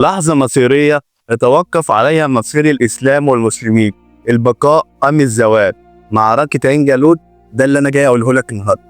لحظة مصيرية يتوقف عليها مصير الإسلام والمسلمين، البقاء أم الزوال. معركة عين جالوت، ده اللي أنا جاي أقوله لك النهاردة.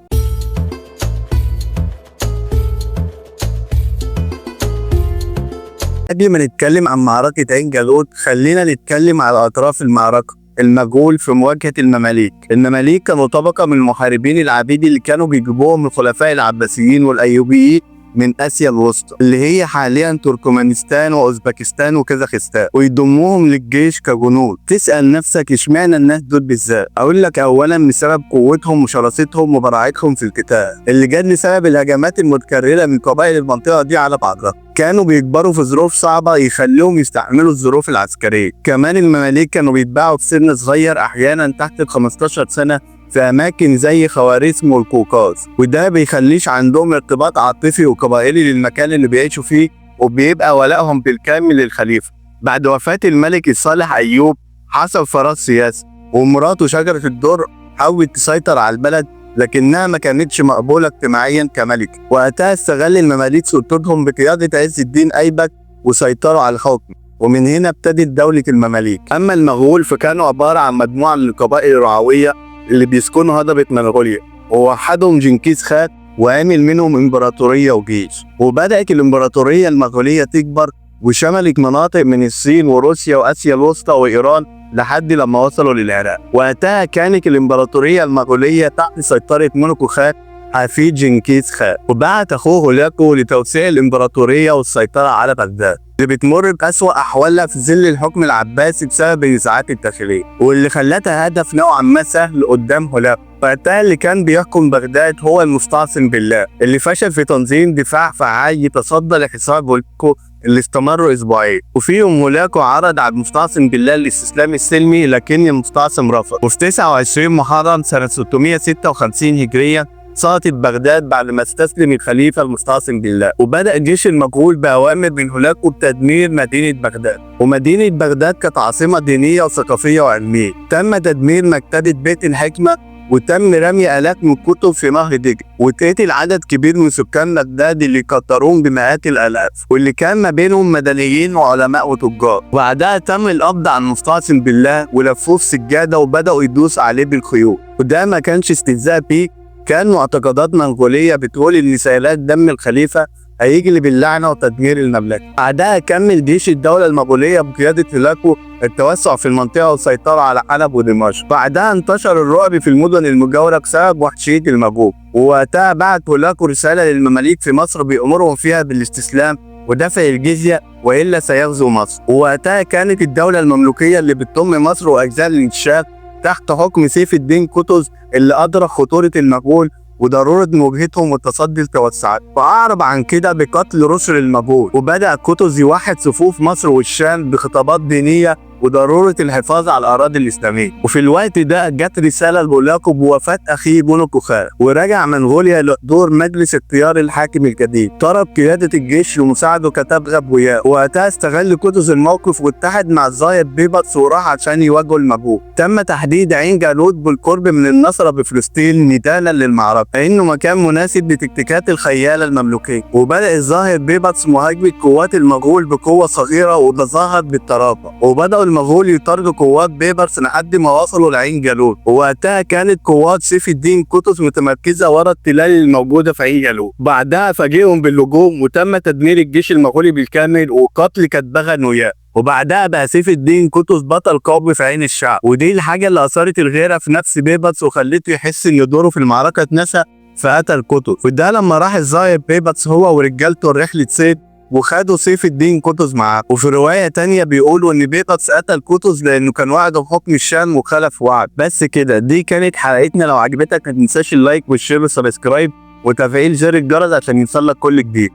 قبل ما نتكلم عن معركة عين جالوت خلينا نتكلم على أطراف المعركة. المغول في مواجهة المماليك. المماليك كانوا طبقة من المحاربين العبيد اللي كانوا بيجيبوهم من الخلفاء العباسيين والأيوبيين من آسيا الوسطى، اللي هي حاليا تركمانستان وأوزبكستان وكازاخستان، ويضموهم للجيش كجنود. تسأل نفسك اشمعنى الناس دول بالذات؟ أقول لك أولا بسبب قوتهم وشراستهم وبراعتهم في القتال، اللي جت بسبب الهجمات المتكررة من قبائل المنطقة دي على بعضها. كانوا بيكبروا في ظروف صعبة يخليهم يستحملوا الظروف العسكرية. كمان المماليك كانوا بيتباعوا في سن صغير أحيانا تحت ال 15 سنة في أماكن زي خوارزم والقوقاز، وده بيخليش عندهم ارتباط عاطفي وقبائلي للمكان اللي بيعيشوا فيه، وبيبقى ولائهم بالكامل للخليفة. بعد وفاة الملك الصالح أيوب حصل فراغ سياسي، ومراته شجرة الدر حاولت تسيطر على البلد لكنها ما كانتش مقبولة اجتماعيا كملكة. وقتها استغل المماليك سلطتهم بقيادة عز الدين أيبك وسيطروا على الحكم، ومن هنا ابتدت دولة المماليك. أما المغول فكانوا عبارة عن مجموعة من القبائل الرعوية اللي بيسكنوا هضبة منغوليا، ووحدهم جنكيز خان وعمل منهم امبراطورية وجيش. وبدأت الامبراطورية المغولية تكبر وشملت مناطق من الصين وروسيا وآسيا الوسطى وإيران لحد لما وصلوا للعراق. وقتها كانت الامبراطورية المغولية تحت سيطرة ملكو خان حفيد جنكيز خان، وبعت أخوه هولاكو لتوسيع الامبراطورية والسيطرة على بغداد، اللي بتمر بأسوأ أحوالها في ظل الحكم العباسي بسبب النزاعات الداخلية، واللي خلتها هدف نوعا ما سهل قدام هولاكو. وقتها اللي كان بيحكم بغداد هو المستعصم بالله، اللي فشل في تنظيم دفاع فعال يتصدى لحصار هولاكو اللي استمروا أسبوعين. وفي يوم هولاكو عرض على المستعصم بالله الاستسلام السلمي، لكن المستعصم رفض. وفي 29 محرم سنة 656 هجرية سقطت بغداد بعد ما استسلم الخليفة المستعصم بالله، وبدأ جيش المغول بأوامر من هولاكو بتدمير مدينة بغداد. ومدينة بغداد كانت عاصمة دينية وثقافية وعلمية. تم تدمير مكتبة بيت الحكمة، وتم رمي آلاف من الكتب في نهر دجلة، واتقتل عدد كبير من سكان بغداد اللي قدروهم بمئات الآلاف، واللي كان ما بينهم مدنيين وعلماء وتجار. وبعدها تم القبض على المستعصم بالله ولفوه في سجادة وبدأوا يدوسوا عليه بالخيول، وده ما كانش استهزاء بيه، كان معتقدات منغولية بتقول إن سيلات دم الخليفة هيجلب اللعنة وتدمير المملكة. بعدها كمل جيش الدولة المغولية بقيادة هولاكو التوسع في المنطقة والسيطرة على حلب ودمشق. بعدها انتشر الرعب في المدن المجاورة بسبب وحشية المغول، ووقتها بعت هولاكو رسالة للمماليك في مصر بيأمرهم فيها بالاستسلام ودفع الجزية وإلا سيغزو مصر. ووقتها كانت الدولة المملوكية اللي بتضم مصر وأجزاء الانكشاف تحت حكم سيف الدين قطز، اللي أدرك خطورة المغول وضرورة مواجهتهم والتصدي لتوسعات، فأعرب عن كده بقتل رسل المغول. وبدأ قطز يوحد صفوف مصر والشام بخطابات دينية وضرورة الحفاظ على الأراضي الإسلامية. وفي الوقت ده جت رسالة لهولاكو بوفاة أخيه ملكو خان، ورجع منغوليا لحضور مجلس اختيار الحاكم الجديد. طلب قيادة الجيش لمساعده كتبغب وياه. وقتها استغل قطز الموقف واتحد مع الظاهر بيبرس وراح عشان يواجهوا المغول. تم تحديد عين جالوت بالقرب من النصرة بفلسطين ندالا للمعركة، لأنه مكان مناسب لتكتيكات الخيالة المملوكية. وبدأ الظاهر بيبرس مهاجمة قوات المغول بقوة صغيرة وتظاهرت بالطرافة، وبدأوا المغول يطاردوا قوات بيبرس لحد ما وصلوا لعين جالوت. ووقتها كانت قوات سيف الدين قطز متمركزة ورا التلال الموجودة في عين جالوت. بعدها فاجئهم بالهجوم وتم تدمير الجيش المغولي بالكامل وقتل كتبغا وياه. وبعدها بقى سيف الدين قطز بطل قوي في عين الشعب، ودي الحاجة اللي أثارت الغيرة في نفس بيبرس وخلته يحس إن دوره في المعركة اتنسى، فقتل قطز. وده لما راح الظاهر بيبرس هو ورجالته رحلة صيد وخدوا سيف الدين قطز معاه. وفي رواية تانية بيقولوا ان بيبرس قتل قطز لانه كان وعده بحكم الشام وخلف وعد. بس كده، دي كانت حلقتنا. لو عجبتك ما تنساش اللايك والشير والسبسكرايب وتفعيل زر الجرس عشان يوصلك كل جديد.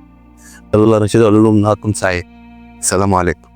يلا رشيد اقول لهم نهاركم سعيد. السلام عليكم.